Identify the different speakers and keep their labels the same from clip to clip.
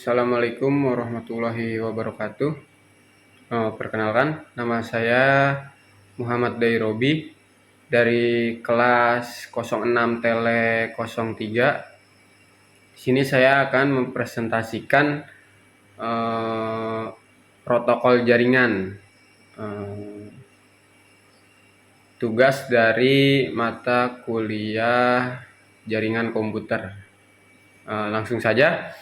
Speaker 1: Assalamualaikum warahmatullahi wabarakatuh. Perkenalkan, nama saya Muhammad Dairobi dari kelas 06 Tele 03. Di sini saya akan mempresentasikan protokol jaringan. Tugas dari mata kuliah jaringan komputer. Langsung saja.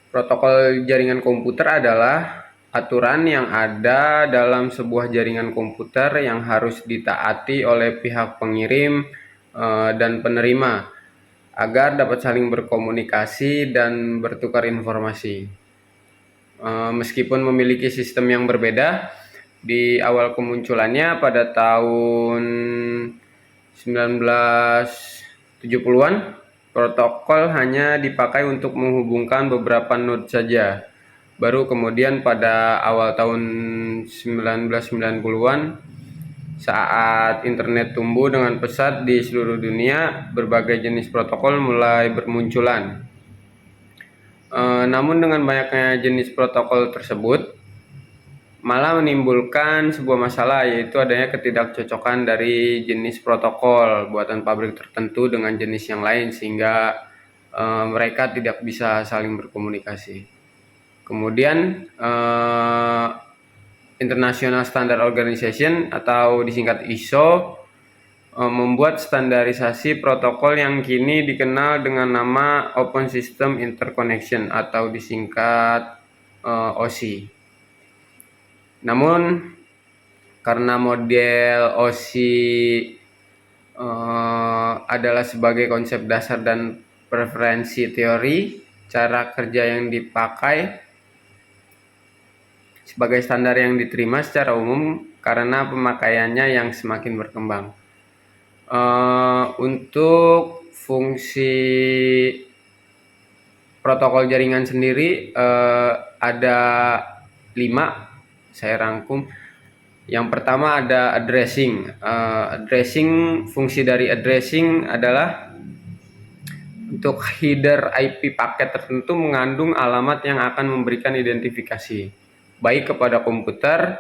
Speaker 1: Protokol jaringan komputer adalah aturan yang ada dalam sebuah jaringan komputer yang harus ditaati oleh pihak pengirim dan penerima agar dapat saling berkomunikasi dan bertukar informasi. Meskipun memiliki sistem yang berbeda, di awal kemunculannya pada tahun 1970-an, protokol hanya dipakai untuk menghubungkan beberapa node saja. Baru kemudian pada awal tahun 1990-an, saat internet tumbuh dengan pesat di seluruh dunia, berbagai jenis protokol mulai bermunculan. Namun dengan banyaknya jenis protokol tersebut, malah menimbulkan sebuah masalah, yaitu adanya ketidakcocokan dari jenis protokol buatan pabrik tertentu dengan jenis yang lain, sehingga mereka tidak bisa saling berkomunikasi. Kemudian International Standard Organization atau disingkat ISO membuat standarisasi protokol yang kini dikenal dengan nama Open System Interconnection atau disingkat OSI. Namun karena model OSI adalah sebagai konsep dasar dan preferensi teori, cara kerja yang dipakai sebagai standar yang diterima secara umum karena pemakaiannya yang semakin berkembang. Untuk fungsi protokol jaringan sendiri ada 5, saya rangkum. Yang pertama ada addressing. Fungsi dari addressing adalah untuk header IP paket tertentu mengandung alamat yang akan memberikan identifikasi baik kepada komputer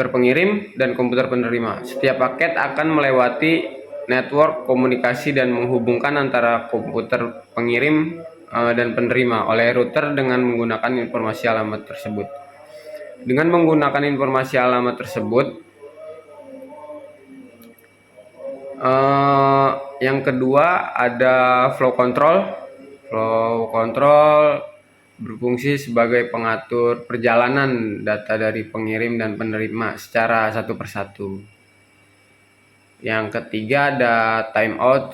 Speaker 1: pengirim dan komputer penerima. Setiap paket akan melewati network komunikasi dan menghubungkan antara komputer pengirim dan penerima oleh router dengan menggunakan informasi alamat tersebut. Dengan menggunakan informasi alamat tersebut, yang kedua ada flow control. Flow control berfungsi sebagai pengatur perjalanan data dari pengirim dan penerima secara satu persatu. Yang ketiga ada timeout,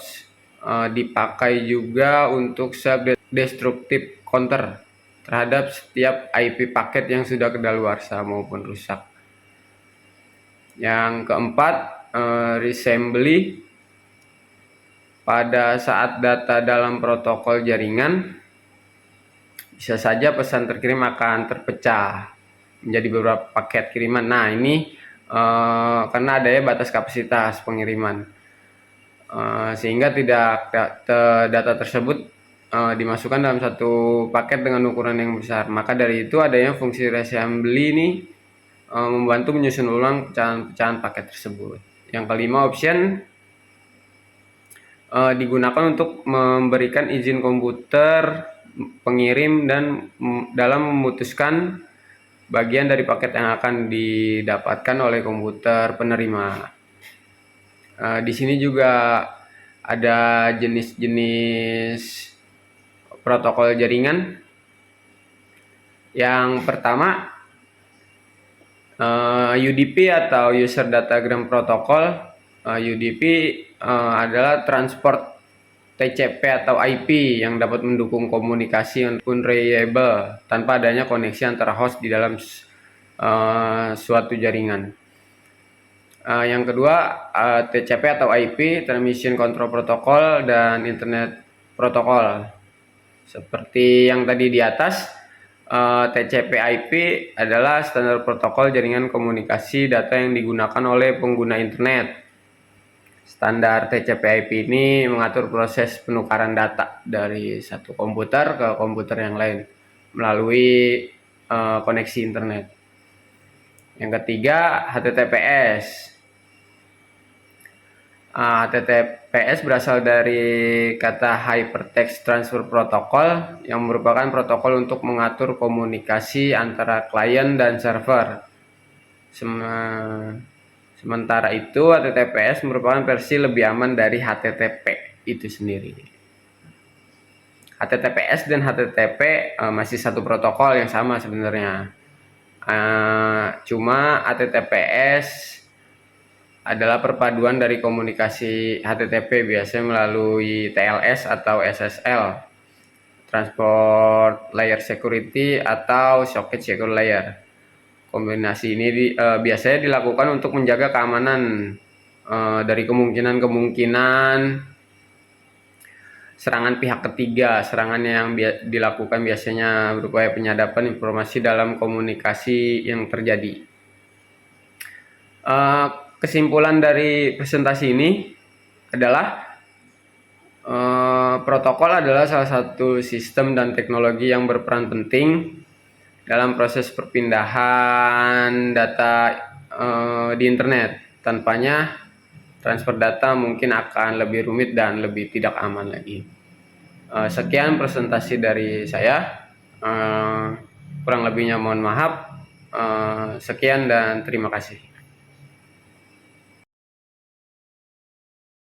Speaker 1: dipakai juga untuk self-destructive counter terhadap setiap IP paket yang sudah kedaluarsa maupun rusak. Yang keempat, reassembly. Pada saat data dalam protokol jaringan, bisa saja pesan terkirim akan terpecah menjadi beberapa paket kiriman. Nah, ini karena adanya batas kapasitas pengiriman, sehingga data tersebut dimasukkan dalam satu paket dengan ukuran yang besar. Maka dari itu adanya fungsi reassembly ini membantu menyusun ulang pecahan-pecahan paket tersebut. Yang kelima, option digunakan untuk memberikan izin komputer pengirim dan dalam memutuskan bagian dari paket yang akan didapatkan oleh komputer penerima. Di sini juga ada jenis-jenis protokol jaringan. Yang pertama, UDP atau User Datagram Protocol. UDP adalah transport TCP atau IP yang dapat mendukung komunikasi unreliable tanpa adanya koneksi antara host di dalam suatu jaringan. Yang kedua, TCP atau IP, Transmission Control Protocol, dan Internet Protocol. Seperti yang tadi di atas, TCP/IP adalah standar protokol jaringan komunikasi data yang digunakan oleh pengguna internet. Standar TCP/IP ini mengatur proses penukaran data dari satu komputer ke komputer yang lain melalui koneksi internet. Yang ketiga, HTTPS. HTTPS berasal dari kata Hypertext Transfer Protocol yang merupakan protokol untuk mengatur komunikasi antara klien dan server. Sementara itu, HTTPS merupakan versi lebih aman dari HTTP itu sendiri. HTTPS dan HTTP masih satu protokol yang sama sebenarnya. Cuma HTTPS adalah perpaduan dari komunikasi HTTP biasanya melalui TLS atau SSL, Transport Layer Security atau Socket Secure Layer. Kombinasi ini biasanya dilakukan untuk menjaga keamanan dari kemungkinan serangan pihak ketiga. Serangan yang dilakukan biasanya berupaya penyadapan informasi dalam komunikasi yang terjadi. Kesimpulan dari presentasi ini adalah protokol adalah salah satu sistem dan teknologi yang berperan penting dalam proses perpindahan data di internet. Tanpanya transfer data mungkin akan lebih rumit dan lebih tidak aman lagi. Sekian presentasi dari saya. Kurang lebihnya mohon maaf. Sekian dan terima kasih.